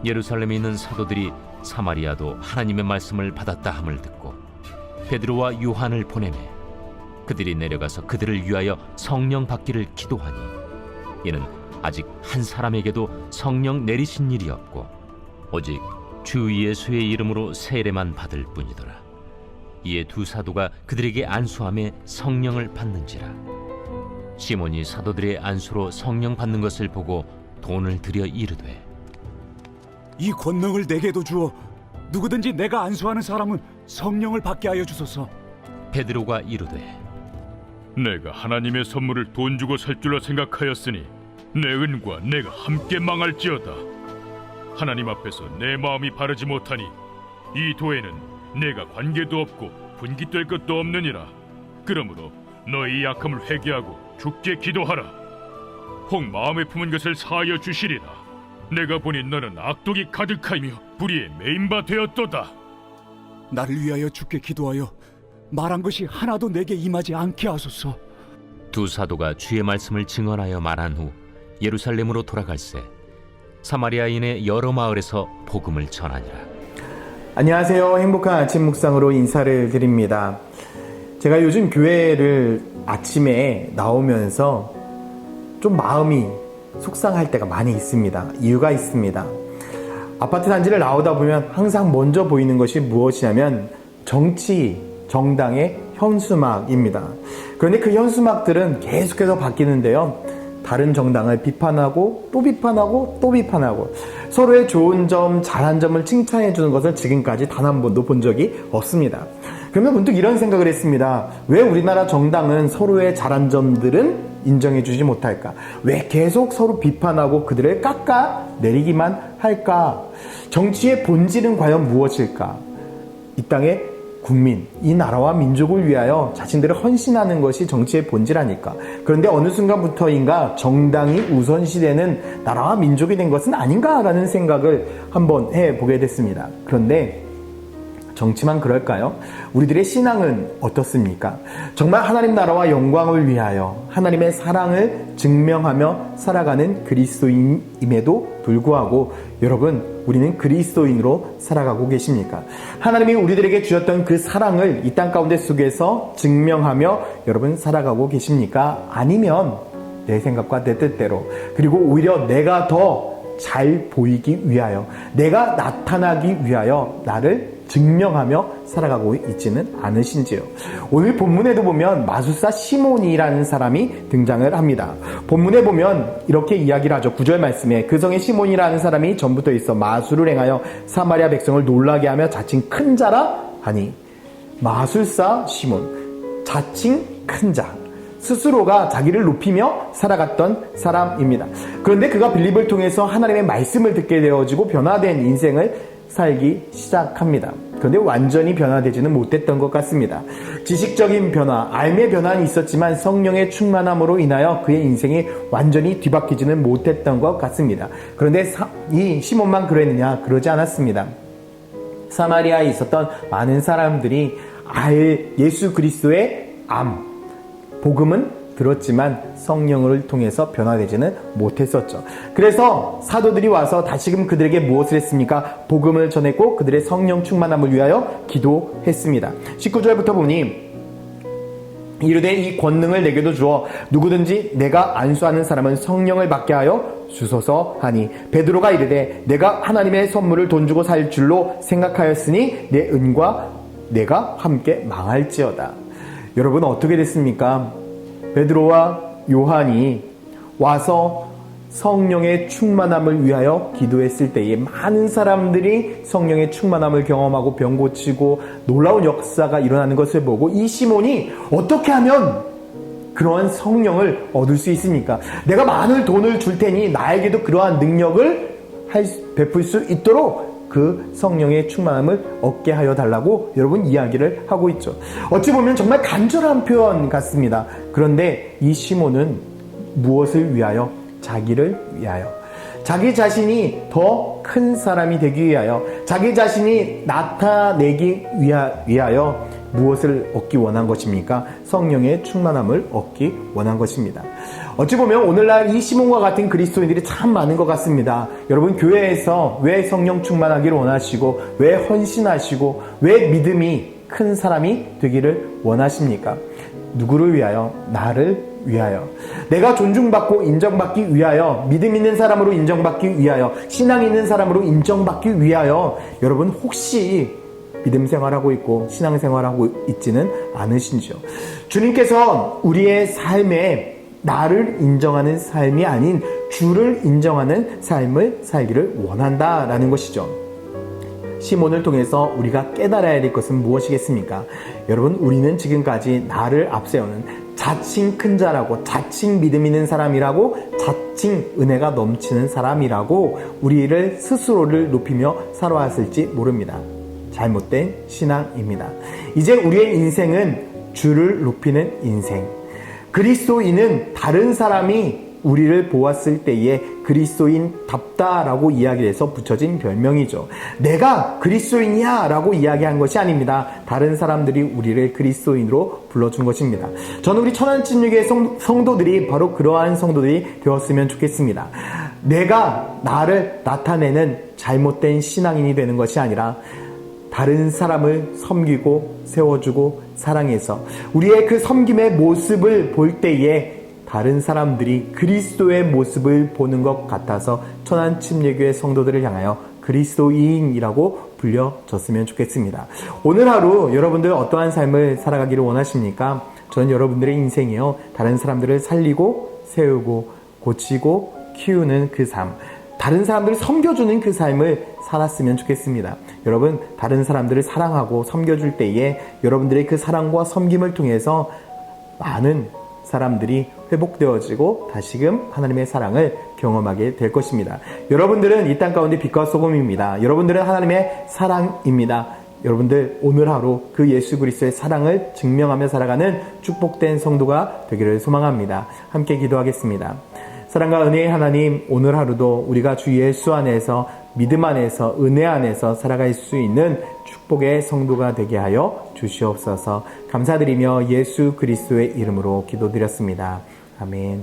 예루살렘에 있는 사도들이 사마리아도 하나님의 말씀을 받았다 함을 듣고 베드로와 요한을 보내매 그들이 내려가서 그들을 위하여 성령 받기를 기도하니 이는 아직 한 사람에게도 성령 내리신 일이 없고 오직 주 예수의 이름으로 세례만 받을 뿐이더라. 이에 두 사도가 그들에게 안수하며 성령을 받는지라. 시몬이 사도들의 안수로 성령 받는 것을 보고 돈을 들여 이르되 이 권능을 내게도 주어 누구든지 내가 안수하는 사람은 성령을 받게 하여 주소서. 베드로가 이르되 내가 하나님의 선물을 돈 주고 살 줄로 생각하였으니 내 은과 내가 함께 망할지어다. 하나님 앞에서 내 마음이 바르지 못하니 이 도에는 내가 관계도 없고 분깃될 것도 없느니라. 그러므로 너희 약함을 회개하고 주께 기도하라. 혹 마음에 품은 것을 사하여 주시리라. 내가 보니 너는 악독이 가득하며 불의에 매인바 되었도다. 나를 위하여 주께 기도하여 말한 것이 하나도 내게 임하지 않게 하소서. 두 사도가 주의 말씀을 증언하여 말한 후 예루살렘으로 돌아갈새 사마리아인의 여러 마을에서 복음을 전하니라. 안녕하세요. 행복한 아침 묵상으로 인사를 드립니다. 제가 요즘 교회를 아침에 나오면서 좀 마음이 속상할 때가 많이 있습니다. 이유가 있습니다. 아파트 단지를 나오다 보면 항상 먼저 보이는 것이 무엇이냐면 정치, 정당의 현수막입니다. 그런데 그 현수막들은 계속해서 바뀌는데요. 다른 정당을 비판하고 또 비판하고 또 비판하고 서로의 좋은 점, 잘한 점을 칭찬해 주는 것을 지금까지 단 한 번도 본 적이 없습니다. 그러면 문득 이런 생각을 했습니다. 왜 우리나라 정당은 서로의 잘한 점들은 인정해 주지 못할까? 왜 계속 서로 비판하고 그들을 깎아내리기만 할까? 정치의 본질은 과연 무엇일까? 이 땅의 국민, 이 나라와 민족을 위하여 자신들을 헌신하는 것이 정치의 본질 아닐까? 그런데 어느 순간부터인가 정당이 우선시되는 나라와 민족이 된 것은 아닌가라는 생각을 한번 해보게 됐습니다. 그런데 정치만 그럴까요? 우리들의 신앙은 어떻습니까? 정말 하나님 나라와 영광을 위하여 하나님의 사랑을 증명하며 살아가는 그리스도인임에도 불구하고 여러분, 우리는 그리스도인으로 살아가고 계십니까? 하나님이 우리들에게 주셨던 그 사랑을 이 땅 가운데 속에서 증명하며 여러분 살아가고 계십니까? 아니면 내 생각과 내 뜻대로 그리고 오히려 내가 더 잘 보이기 위하여 내가 나타나기 위하여 나를 증명하며 살아가고 있지는 않으신지요? 오늘 본문에도 보면 마술사 시몬이라는 사람이 등장을 합니다. 본문에 보면 이렇게 이야기를 하죠. 9절 말씀에 그 성에 시몬이라는 사람이 전부터 있어 마술을 행하여 사마리아 백성을 놀라게 하며 자칭 큰 자라 하니. 마술사 시몬, 자칭 큰 자, 스스로가 자기를 높이며 살아갔던 사람입니다. 그런데 그가 빌립을 통해서 하나님의 말씀을 듣게 되어지고 변화된 인생을 살기 시작합니다. 그런데 완전히 변화되지는 못했던 것 같습니다. 지식적인 변화, 삶의 변화는 있었지만 성령의 충만함으로 인하여 그의 인생이 완전히 뒤바뀌지는 못했던 것 같습니다. 그런데 이 시몬만 그랬느냐? 그러지 않았습니다. 사마리아에 있었던 많은 사람들이 예수 그리스도의 복음은 들었지만 성령을 통해서 변화되지는 못했었죠. 그래서 사도들이 와서 다시금 그들에게 무엇을 했습니까? 복음을 전했고 그들의 성령 충만함을 위하여 기도했습니다. 19절부터 보니 이르되 이 권능을 내게도 주어 누구든지 내가 안수하는 사람은 성령을 받게 하여 주소서 하니 베드로가 이르되 내가 하나님의 선물을 돈 주고 살 줄로 생각하였으니 내 은과 내가 함께 망할지어다. 여러분 어떻게 됐습니까? 베드로와 요한이 와서 성령의 충만함을 위하여 기도했을 때에 많은 사람들이 성령의 충만함을 경험하고 병 고치고 놀라운 역사가 일어나는 것을 보고 이 시몬이 어떻게 하면 그러한 성령을 얻을 수 있습니까? 내가 많은 돈을 줄 테니 나에게도 그러한 능력을 베풀 수 있도록 그 성령의 충만함을 얻게 하여 달라고 여러분 이야기를 하고 있죠. 어찌 보면 정말 간절한 표현 같습니다. 그런데 이 시몬은 무엇을 위하여? 자기를 위하여. 자기 자신이 더 큰 사람이 되기 위하여, 자기 자신이 나타내기 위하여 무엇을 얻기 원한 것입니까? 성령의 충만함을 얻기 원한 것입니다. 어찌 보면 오늘날 이 시몬과 같은 그리스도인들이 참 많은 것 같습니다. 여러분, 교회에서 왜 성령 충만하기를 원하시고, 왜 헌신하시고, 왜 믿음이 큰 사람이 되기를 원하십니까? 누구를 위하여? 나를 위하여. 내가 존중받고 인정받기 위하여, 믿음 있는 사람으로 인정받기 위하여, 신앙 있는 사람으로 인정받기 위하여. 여러분, 혹시 믿음 생활하고 있고 신앙 생활하고 있지는 않으신지요? 주님께서 우리의 삶에 나를 인정하는 삶이 아닌 주를 인정하는 삶을 살기를 원한다라는 것이죠. 시몬을 통해서 우리가 깨달아야 될 것은 무엇이겠습니까? 여러분, 우리는 지금까지 나를 앞세우는 자칭 큰 자라고, 자칭 믿음 있는 사람이라고, 자칭 은혜가 넘치는 사람이라고 우리를 스스로를 높이며 살아왔을지 모릅니다. 잘못된 신앙입니다. 이제 우리의 인생은 주를 높이는 인생. 그리스도인은 다른 사람이 우리를 보았을 때에 그리스도인답다라고 이야기해서 붙여진 별명이죠. 내가 그리스도인이야 라고 이야기한 것이 아닙니다. 다른 사람들이 우리를 그리스도인으로 불러준 것입니다. 저는 우리 천안침례교회 성도들이 바로 그러한 성도들이 되었으면 좋겠습니다. 내가 나를 나타내는 잘못된 신앙인이 되는 것이 아니라 다른 사람을 섬기고 세워주고 사랑해서 우리의 그 섬김의 모습을 볼 때에 다른 사람들이 그리스도의 모습을 보는 것 같아서 천안침례교회 성도들을 향하여 그리스도인이라고 불려졌으면 좋겠습니다. 오늘 하루 여러분들 어떠한 삶을 살아가기를 원하십니까? 저는 여러분들의 인생이요, 다른 사람들을 살리고 세우고 고치고 키우는 그 삶, 다른 사람들을 섬겨주는 그 삶을 살았으면 좋겠습니다. 여러분, 다른 사람들을 사랑하고 섬겨줄 때에 여러분들의 그 사랑과 섬김을 통해서 많은 사람들이 회복되어지고 다시금 하나님의 사랑을 경험하게 될 것입니다. 여러분들은 이 땅 가운데 빛과 소금입니다. 여러분들은 하나님의 사랑입니다. 여러분들 오늘 하루 그 예수 그리스도의 사랑을 증명하며 살아가는 축복된 성도가 되기를 소망합니다. 함께 기도하겠습니다. 사랑과 은혜의 하나님, 오늘 하루도 우리가 주 예수 안에서, 믿음 안에서, 은혜 안에서 살아갈 수 있는 축복의 성도가 되게 하여 주시옵소서. 감사드리며 예수 그리스도의 이름으로 기도드렸습니다. 아멘.